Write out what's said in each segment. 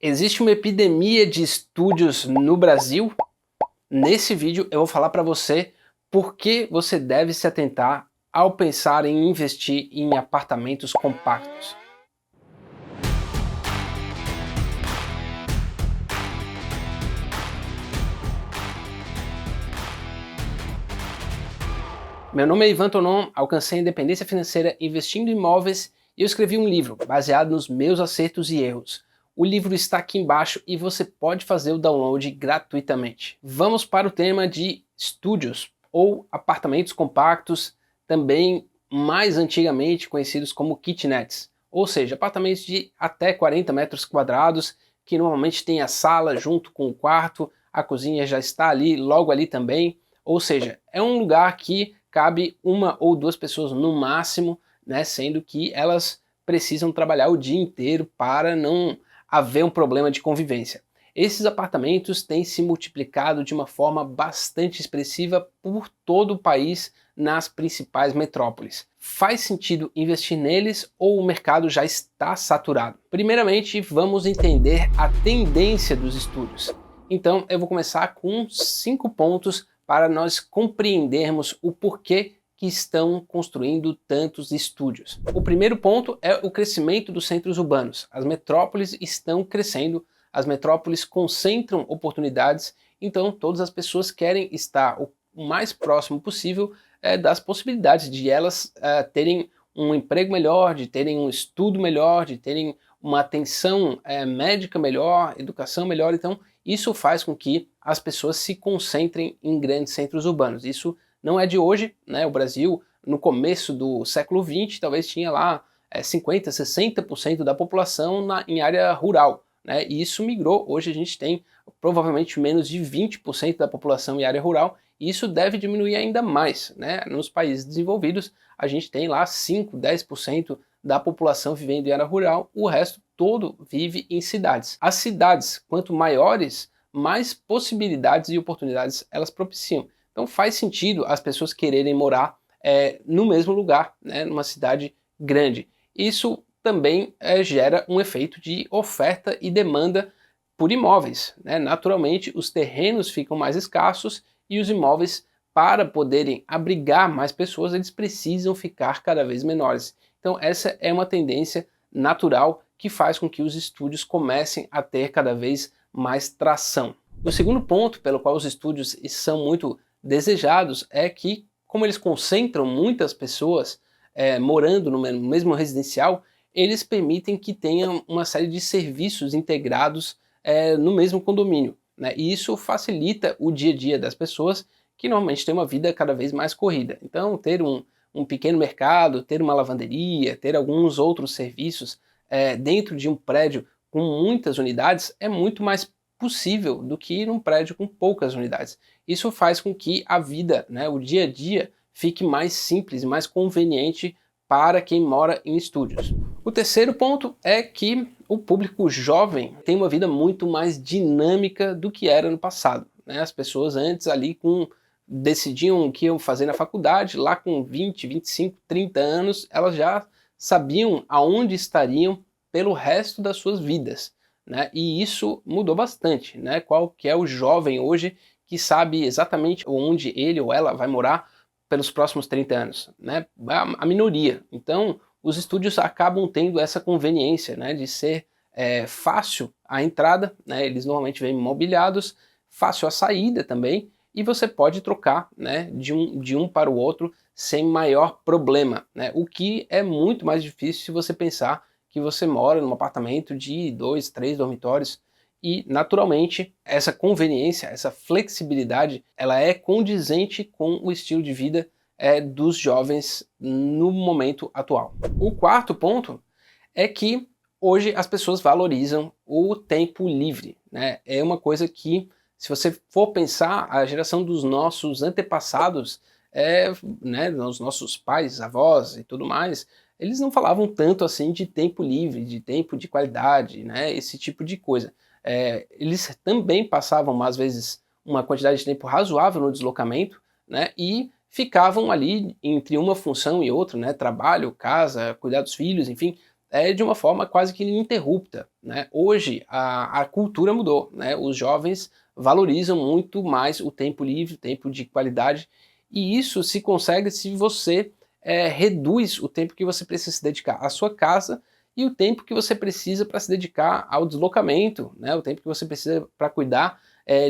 Existe uma epidemia de estúdios no Brasil? Nesse vídeo eu vou falar para você por que você deve se atentar ao pensar em investir em apartamentos compactos. Meu nome é Ivan Tonon, alcancei a independência financeira investindo em imóveis e eu escrevi um livro baseado nos meus acertos e erros. O livro está aqui embaixo e você pode fazer o download gratuitamente. Vamos para o tema de estúdios ou apartamentos compactos, também mais antigamente conhecidos como kitnets, ou seja, apartamentos de até 40 metros quadrados que normalmente tem a sala junto com o quarto, a cozinha já está ali, logo ali também, ou seja, é um lugar que cabe uma ou duas pessoas no máximo, né, sendo que elas precisam trabalhar o dia inteiro para não haver um problema de convivência. Esses apartamentos têm se multiplicado de uma forma bastante expressiva por todo o país nas principais metrópoles. Faz sentido investir neles ou o mercado já está saturado? Primeiramente, vamos entender a tendência dos estúdios. Então, eu vou começar com 5 pontos para nós compreendermos o porquê que estão construindo tantos estúdios. O primeiro ponto é o crescimento dos centros urbanos. As metrópoles estão crescendo, as metrópoles concentram oportunidades, então todas as pessoas querem estar o mais próximo possível das possibilidades de elas terem um emprego melhor, de terem um estudo melhor, de terem uma atenção médica melhor, educação melhor. Então isso faz com que as pessoas se concentrem em grandes centros urbanos. Isso não é de hoje, né? O Brasil, no começo do século XX, talvez tinha lá 50%, 60% da população em área rural, né? E isso migrou. Hoje a gente tem provavelmente menos de 20% da população em área rural, e isso deve diminuir ainda mais, né? Nos países desenvolvidos, a gente tem lá 5%, 10% da população vivendo em área rural, o resto todo vive em cidades. As cidades, quanto maiores, mais possibilidades e oportunidades elas propiciam. Então faz sentido as pessoas quererem morar no mesmo lugar, né, numa cidade grande. Isso também gera um efeito de oferta e demanda por imóveis, né? Naturalmente, os terrenos ficam mais escassos e os imóveis, para poderem abrigar mais pessoas, eles precisam ficar cada vez menores. Então essa é uma tendência natural que faz com que os estúdios comecem a ter cada vez mais tração. O segundo ponto pelo qual os estúdios são muito desejados é que, como eles concentram muitas pessoas morando no mesmo residencial, eles permitem que tenham uma série de serviços integrados no mesmo condomínio, né? E isso facilita o dia a dia das pessoas que normalmente têm uma vida cada vez mais corrida. Então ter um pequeno mercado, ter uma lavanderia, ter alguns outros serviços dentro de um prédio com muitas unidades é muito mais possível do que num prédio com poucas unidades. Isso faz com que a vida, né, o dia a dia, fique mais simples e mais conveniente para quem mora em estúdios. O terceiro ponto é que o público jovem tem uma vida muito mais dinâmica do que era no passado, né? As pessoas antes ali decidiam o que iam fazer na faculdade, lá com 20, 25, 30 anos, elas já sabiam aonde estariam pelo resto das suas vidas, né? E isso mudou bastante, né? Qual que é o jovem hoje que sabe exatamente onde ele ou ela vai morar pelos próximos 30 anos, né? A minoria. Então os estúdios acabam tendo essa conveniência, né, de ser fácil a entrada, né? Eles normalmente vêm mobiliados, fácil a saída também, e você pode trocar, né, de um para o outro sem maior problema, né? O que é muito mais difícil se você pensar que você mora num apartamento de 2, 3 dormitórios, e naturalmente essa conveniência, essa flexibilidade, ela é condizente com o estilo de vida dos jovens no momento atual. O quarto ponto é que hoje as pessoas valorizam o tempo livre, né? É uma coisa que, se você for pensar, a geração dos nossos antepassados, né, os nossos pais, avós e tudo mais, eles não falavam tanto assim de tempo livre, de tempo de qualidade, né, esse tipo de coisa. Eles também passavam, às vezes, uma quantidade de tempo razoável no deslocamento, né, e ficavam ali entre uma função e outra, né, trabalho, casa, cuidar dos filhos, enfim, de uma forma quase que ininterrupta, né? Hoje a cultura mudou, né? Os jovens valorizam muito mais o tempo livre, o tempo de qualidade, e isso se consegue se você reduz o tempo que você precisa se dedicar à sua casa e o tempo que você precisa para se dedicar ao deslocamento, né? O tempo que você precisa para cuidar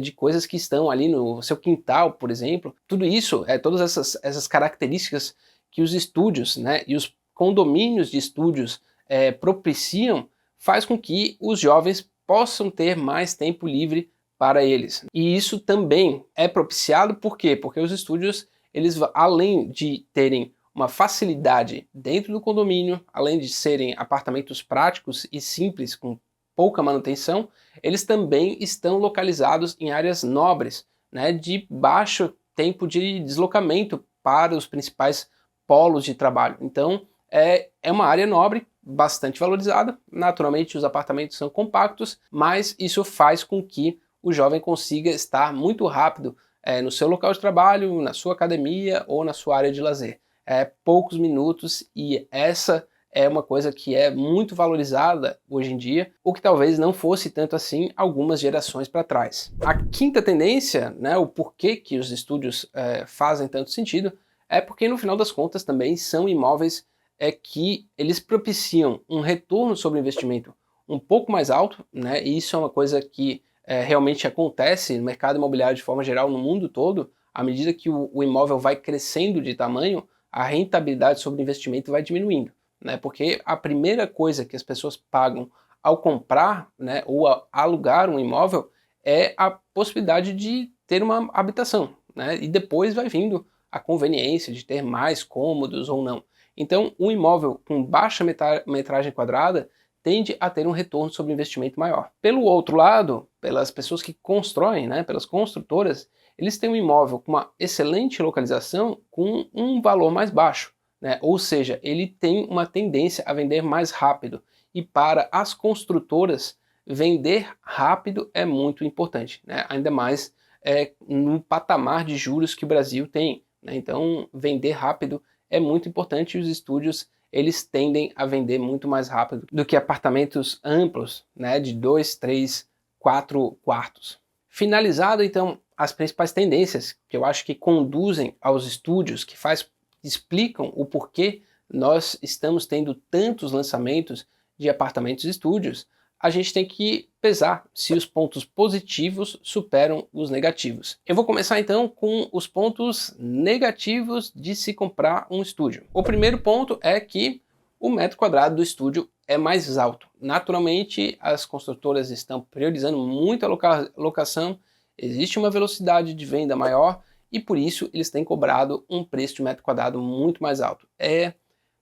de coisas que estão ali no seu quintal, por exemplo. Tudo isso, todas essas características que os estúdios, né, e os condomínios de estúdios propiciam, faz com que os jovens possam ter mais tempo livre para eles. E isso também é propiciado por quê? Porque os estúdios, eles além de terem uma facilidade dentro do condomínio, além de serem apartamentos práticos e simples, com pouca manutenção, eles também estão localizados em áreas nobres, né, de baixo tempo de deslocamento para os principais polos de trabalho. Então, é uma área nobre, bastante valorizada. Naturalmente, os apartamentos são compactos, mas isso faz com que o jovem consiga estar muito rápido no seu local de trabalho, na sua academia ou na sua área de lazer. Poucos minutos, e essa é uma coisa que é muito valorizada hoje em dia, o que talvez não fosse tanto assim algumas gerações para trás. A quinta tendência, né, o porquê que os estúdios fazem tanto sentido, é porque no final das contas também são imóveis que eles propiciam um retorno sobre o investimento um pouco mais alto, né, e isso é uma coisa que realmente acontece no mercado imobiliário de forma geral no mundo todo. À medida que o imóvel vai crescendo de tamanho, a rentabilidade sobre o investimento vai diminuindo, né? Porque a primeira coisa que as pessoas pagam ao comprar, né, ou alugar um imóvel é a possibilidade de ter uma habitação, né? E depois vai vindo a conveniência de ter mais cômodos ou não. Então, um imóvel com baixa metragem quadrada tende a ter um retorno sobre investimento maior. Pelo outro lado, pelas pessoas que constroem, né, pelas construtoras, eles têm um imóvel com uma excelente localização com um valor mais baixo, né? Ou seja, ele tem uma tendência a vender mais rápido. E para as construtoras, vender rápido é muito importante, né? Ainda mais no patamar de juros que o Brasil tem, né? Então, vender rápido é muito importante, e os estúdios eles tendem a vender muito mais rápido do que apartamentos amplos, né, de 2, 3, 4 quartos. Finalizado, então, as principais tendências que eu acho que conduzem aos estúdios, que explicam o porquê nós estamos tendo tantos lançamentos de apartamentos e estúdios, a gente tem que pesar se os pontos positivos superam os negativos. Eu vou começar então com os pontos negativos de se comprar um estúdio. O primeiro ponto é que o metro quadrado do estúdio é mais alto. Naturalmente, as construtoras estão priorizando muito a locação, existe uma velocidade de venda maior e por isso eles têm cobrado um preço de metro quadrado muito mais alto. É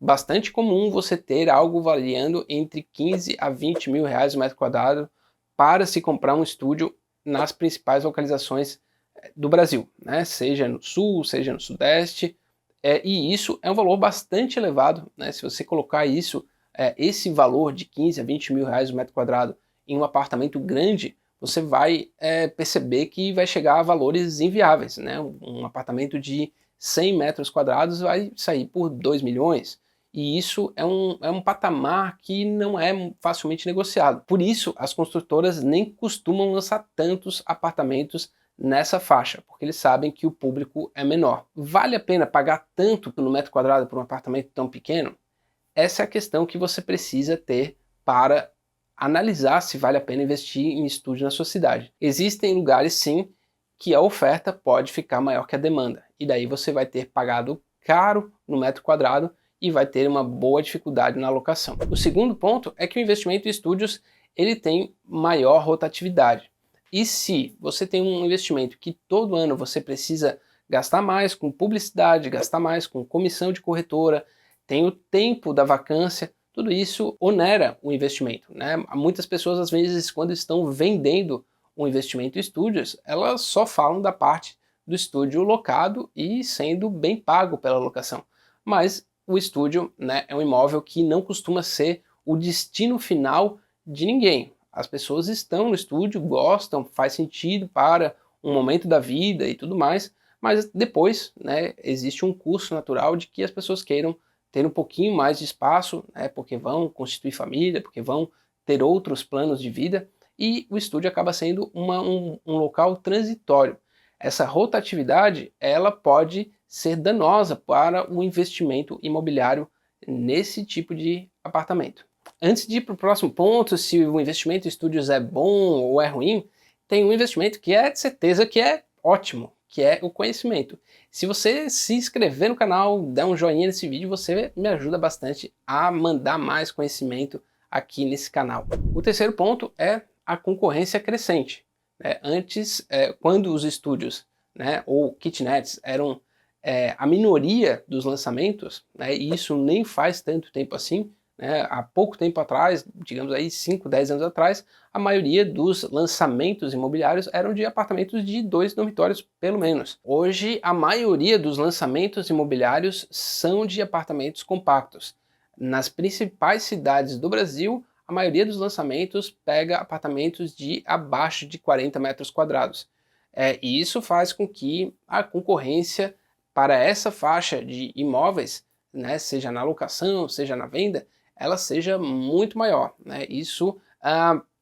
bastante comum você ter algo variando entre 15 a 20 mil reais o metro quadrado para se comprar um estúdio nas principais localizações do Brasil, né? Seja no sul, seja no sudeste, e isso é um valor bastante elevado, né? Se você colocar isso, esse valor de 15 a 20 mil reais o metro quadrado em um apartamento grande, você vai perceber que vai chegar a valores inviáveis, né? Um apartamento de 100 metros quadrados vai sair por 2 milhões, e isso é um patamar que não é facilmente negociado. Por isso, as construtoras nem costumam lançar tantos apartamentos nessa faixa, porque eles sabem que o público é menor. Vale a pena pagar tanto no metro quadrado por um apartamento tão pequeno? Essa é a questão que você precisa ter para analisar se vale a pena investir em estúdio na sua cidade. Existem lugares, sim, que a oferta pode ficar maior que a demanda, e daí você vai ter pagado caro no metro quadrado e vai ter uma boa dificuldade na alocação. O segundo ponto é que o investimento em estúdios ele tem maior rotatividade. E se você tem um investimento que todo ano você precisa gastar mais com publicidade, gastar mais com comissão de corretora, tem o tempo da vacância, tudo isso onera o investimento, né? Muitas pessoas, às vezes, quando estão vendendo um investimento em estúdios, elas só falam da parte do estúdio locado e sendo bem pago pela locação. Mas o estúdio, né, é um imóvel que não costuma ser o destino final de ninguém. As pessoas estão no estúdio, gostam, faz sentido para um momento da vida e tudo mais, mas depois, né, existe um curso natural de que as pessoas queiram ter um pouquinho mais de espaço, né, porque vão constituir família, porque vão ter outros planos de vida, e o estúdio acaba sendo um local transitório. Essa rotatividade, ela pode ser danosa para o investimento imobiliário nesse tipo de apartamento. Antes de ir para o próximo ponto, se o investimento em estúdios é bom ou é ruim, tem um investimento que é de certeza que é ótimo, que é o conhecimento. Se você se inscrever no canal, der um joinha nesse vídeo, você me ajuda bastante a mandar mais conhecimento aqui nesse canal. O terceiro ponto é a concorrência crescente. Antes, quando os estúdios, né, ou kitnets eram a minoria dos lançamentos, né, e isso nem faz tanto tempo assim, né, há pouco tempo atrás, digamos aí 5, 10 anos atrás, a maioria dos lançamentos imobiliários eram de apartamentos de 2 dormitórios pelo menos. Hoje a maioria dos lançamentos imobiliários são de apartamentos compactos. Nas principais cidades do Brasil, a maioria dos lançamentos pega apartamentos de abaixo de 40 metros quadrados. E isso faz com que a concorrência para essa faixa de imóveis, né, seja na locação, seja na venda, ela seja muito maior, né? Isso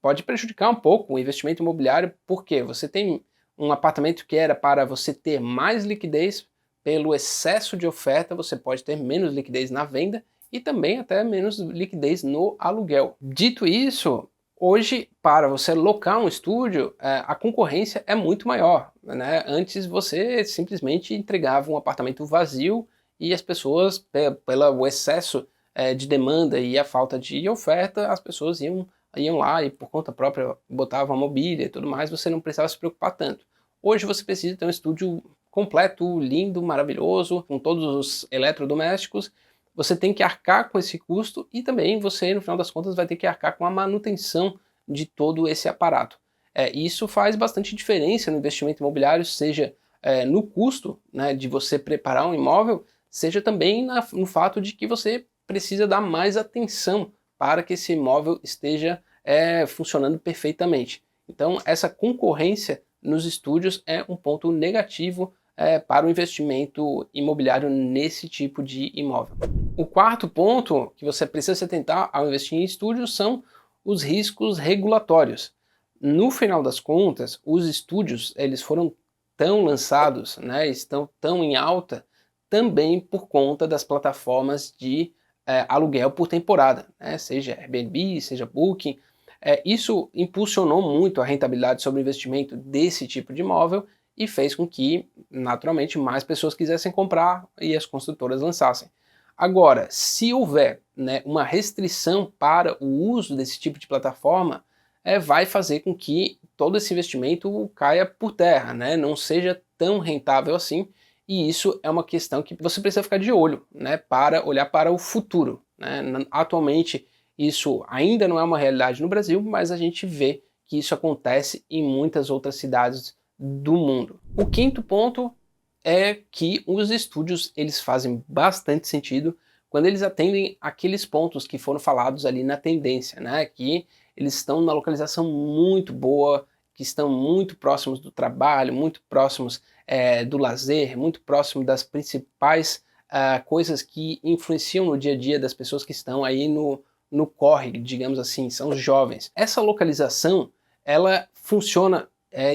pode prejudicar um pouco o investimento imobiliário, porque você tem um apartamento que era para você ter mais liquidez, pelo excesso de oferta você pode ter menos liquidez na venda e também até menos liquidez no aluguel. Dito isso, hoje para você locar um estúdio, a concorrência é muito maior, né? Antes você simplesmente entregava um apartamento vazio e as pessoas, pelo excesso de demanda e a falta de oferta, as pessoas iam lá e por conta própria botavam a mobília e tudo mais, você não precisava se preocupar tanto. Hoje você precisa ter um estúdio completo, lindo, maravilhoso, com todos os eletrodomésticos. Você tem que arcar com esse custo e também você, no final das contas, vai ter que arcar com a manutenção de todo esse aparato. Isso faz bastante diferença no investimento imobiliário, seja no custo, né, de você preparar um imóvel, seja também no fato de que você precisa dar mais atenção para que esse imóvel esteja funcionando perfeitamente. Então, essa concorrência nos estúdios é um ponto negativo para o investimento imobiliário nesse tipo de imóvel. O quarto ponto que você precisa se atentar ao investir em estúdios são os riscos regulatórios. No final das contas, os estúdios eles foram tão lançados, né, estão tão em alta também por conta das plataformas de aluguel por temporada, né, seja Airbnb, seja Booking. Isso impulsionou muito a rentabilidade sobre o investimento desse tipo de imóvel e fez com que, naturalmente, mais pessoas quisessem comprar e as construtoras lançassem. Agora, se houver, né, uma restrição para o uso desse tipo de plataforma, vai fazer com que todo esse investimento caia por terra, né, não seja tão rentável assim, e isso é uma questão que você precisa ficar de olho, né, para olhar para o futuro, né. Atualmente, isso ainda não é uma realidade no Brasil, mas a gente vê que isso acontece em muitas outras cidades do mundo. O quinto ponto é que os estúdios eles fazem bastante sentido quando eles atendem aqueles pontos que foram falados ali na tendência, né? Que eles estão numa localização muito boa, que estão muito próximos do trabalho, muito próximos do lazer, muito próximos das principais coisas que influenciam no dia a dia das pessoas que estão aí no corre, digamos assim, são os jovens. Essa localização, ela funciona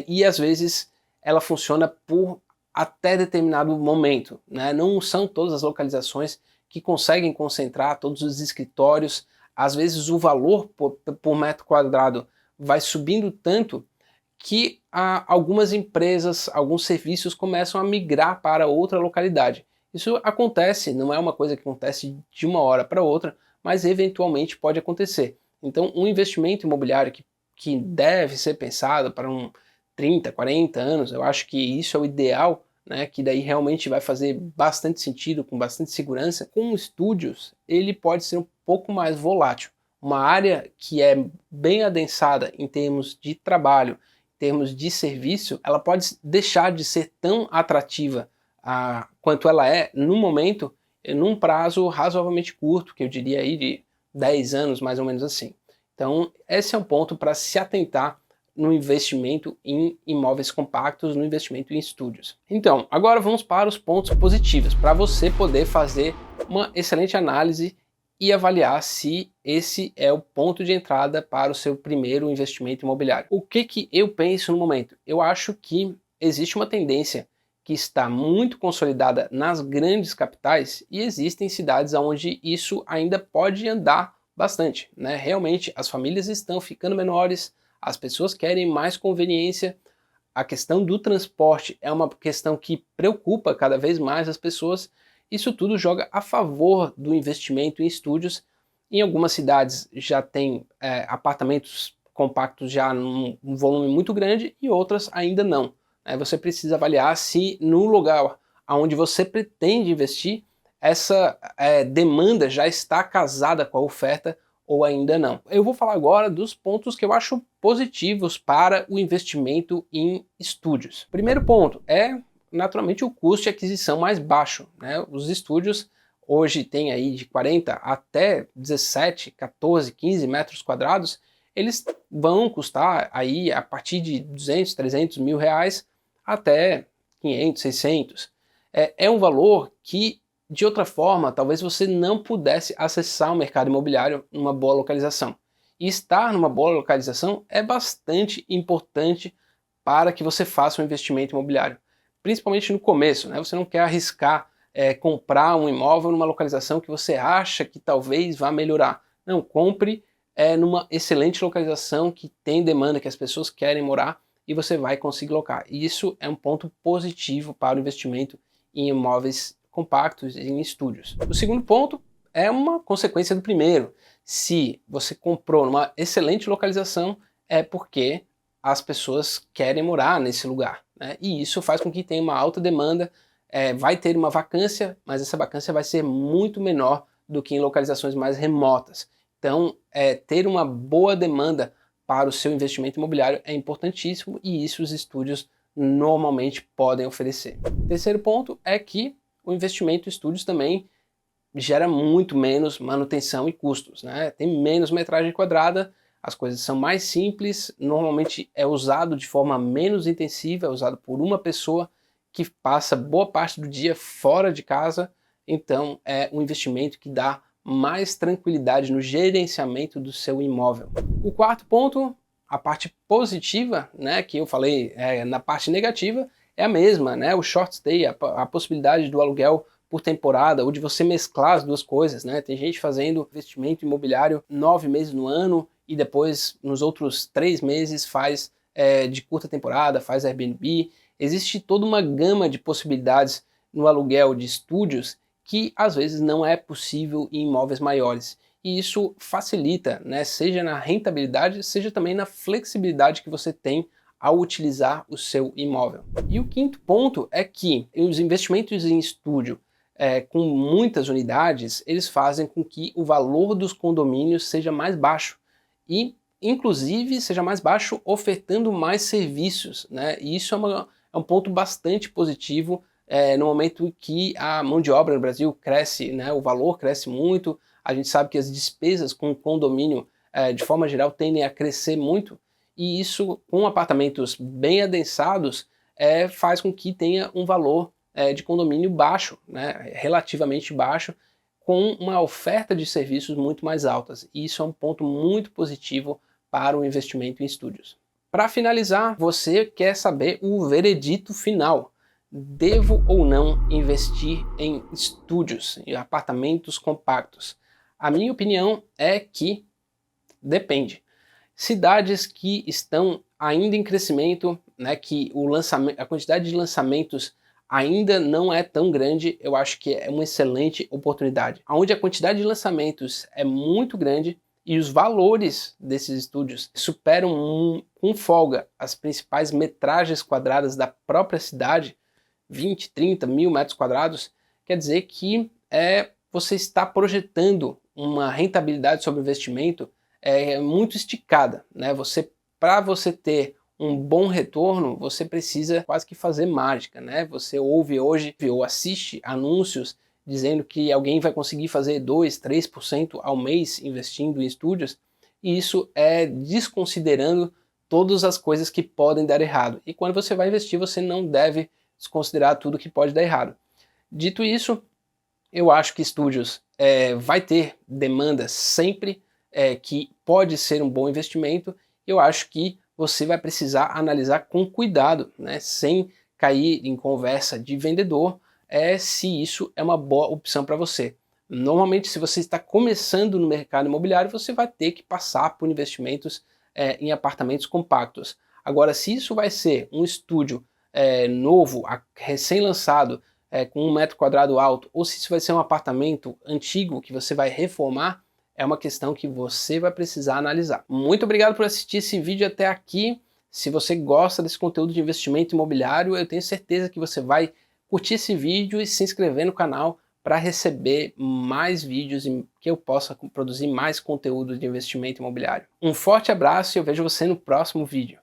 e às vezes ela funciona por até determinado momento, né? Não são todas as localizações que conseguem concentrar todos os escritórios. Às vezes o valor por metro quadrado vai subindo tanto que algumas empresas, alguns serviços começam a migrar para outra localidade. Isso acontece, não é uma coisa que acontece de uma hora para outra, mas eventualmente pode acontecer. Então um investimento imobiliário que deve ser pensado para 30, 40 anos, eu acho que isso é o ideal, né, que daí realmente vai fazer bastante sentido, com bastante segurança. Com estúdios, ele pode ser um pouco mais volátil. Uma área que é bem adensada em termos de trabalho, em termos de serviço, ela pode deixar de ser tão atrativa quanto ela é no momento, num prazo razoavelmente curto, que eu diria aí de 10 anos, mais ou menos assim. Então, esse é um ponto para se atentar no investimento em imóveis compactos, no investimento em estúdios. Então, agora vamos para os pontos positivos, para você poder fazer uma excelente análise e avaliar se esse é o ponto de entrada para o seu primeiro investimento imobiliário. O que eu penso no momento? Eu acho que existe uma tendência que está muito consolidada nas grandes capitais e existem cidades onde isso ainda pode andar bastante, né? Realmente as famílias estão ficando menores, as pessoas querem mais conveniência, a questão do transporte é uma questão que preocupa cada vez mais as pessoas. Isso tudo joga a favor do investimento em estúdios. Em algumas cidades já tem apartamentos compactos já num volume muito grande e outras ainda não. Você precisa avaliar se no lugar onde você pretende investir, essa demanda já está casada com a oferta ou ainda não. Eu vou falar agora dos pontos que eu acho positivos para o investimento em estúdios. Primeiro ponto é, naturalmente, o custo de aquisição mais baixo, né? Os estúdios hoje têm aí de 40 até 17, 14, 15 metros quadrados, eles vão custar aí a partir de 200, 300 mil reais até 500, 600. É um valor que, de outra forma, talvez você não pudesse acessar o mercado imobiliário numa boa localização. E estar numa boa localização é bastante importante para que você faça um investimento imobiliário. Principalmente no começo, né? Você não quer arriscar comprar um imóvel numa localização que você acha que talvez vá melhorar. Não, compre numa excelente localização que tem demanda, que as pessoas querem morar e você vai conseguir locar. E isso é um ponto positivo para o investimento em imóveis compactos em estúdios. O segundo ponto é uma consequência do primeiro. Se você comprou numa excelente localização, é porque as pessoas querem morar nesse lugar, né? E isso faz com que tenha uma alta demanda, vai ter uma vacância, mas essa vacância vai ser muito menor do que em localizações mais remotas. Então, ter uma boa demanda para o seu investimento imobiliário é importantíssimo e isso os estúdios normalmente podem oferecer. Terceiro ponto é que o investimento em estúdios também gera muito menos manutenção e custos, né? Tem menos metragem quadrada, as coisas são mais simples, normalmente é usado de forma menos intensiva, é usado por uma pessoa que passa boa parte do dia fora de casa, então é um investimento que dá mais tranquilidade no gerenciamento do seu imóvel. O quarto ponto, a parte positiva, né, que eu falei na parte negativa, é a mesma, né? O short stay, a possibilidade do aluguel por temporada, ou de você mesclar as duas coisas, né? Tem gente fazendo investimento imobiliário 9 meses no ano e depois nos outros 3 meses faz de curta temporada, faz Airbnb. Existe toda uma gama de possibilidades no aluguel de estúdios que às vezes não é possível em imóveis maiores. E isso facilita, né? Seja na rentabilidade, seja também na flexibilidade que você tem ao utilizar o seu imóvel. E o quinto ponto é que os investimentos em estúdio com muitas unidades, eles fazem com que o valor dos condomínios seja mais baixo e, inclusive, seja mais baixo ofertando mais serviços, né? E isso é um ponto bastante positivo no momento que a mão de obra no Brasil cresce, né? O valor cresce muito, a gente sabe que as despesas com o condomínio, de forma geral, tendem a crescer muito, e isso, com apartamentos bem adensados, faz com que tenha um valor de condomínio baixo, né, relativamente baixo, com uma oferta de serviços muito mais altas. E isso é um ponto muito positivo para o investimento em estúdios. Para finalizar, você quer saber o veredito final. Devo ou não investir em estúdios, em apartamentos compactos? A minha opinião é que depende. Cidades que estão ainda em crescimento, né, que a quantidade de lançamentos ainda não é tão grande, eu acho que é uma excelente oportunidade. Onde a quantidade de lançamentos é muito grande e os valores desses estúdios superam com folga as principais metragens quadradas da própria cidade, 20, 30 mil metros quadrados, quer dizer que você está projetando uma rentabilidade sobre o investimento muito esticada, né? Para você ter um bom retorno, você precisa quase que fazer mágica, né? Você ouve hoje ou assiste anúncios dizendo que alguém vai conseguir fazer 2, 3% ao mês investindo em estúdios, e isso é desconsiderando todas as coisas que podem dar errado. E quando você vai investir, você não deve desconsiderar tudo que pode dar errado. Dito isso, Eu acho que estúdios vai ter demanda sempre, que pode ser um bom investimento. Eu acho que você vai precisar analisar com cuidado, né, sem cair em conversa de vendedor, se isso é uma boa opção para você. Normalmente, se você está começando no mercado imobiliário, você vai ter que passar por investimentos em apartamentos compactos. Agora, se isso vai ser um estúdio novo, recém-lançado, com 1 metro quadrado alto, ou se isso vai ser um apartamento antigo que você vai reformar, é uma questão que você vai precisar analisar. Muito obrigado por assistir esse vídeo até aqui. Se você gosta desse conteúdo de investimento imobiliário, eu tenho certeza que você vai curtir esse vídeo e se inscrever no canal para receber mais vídeos e que eu possa produzir mais conteúdo de investimento imobiliário. Um forte abraço e eu vejo você no próximo vídeo.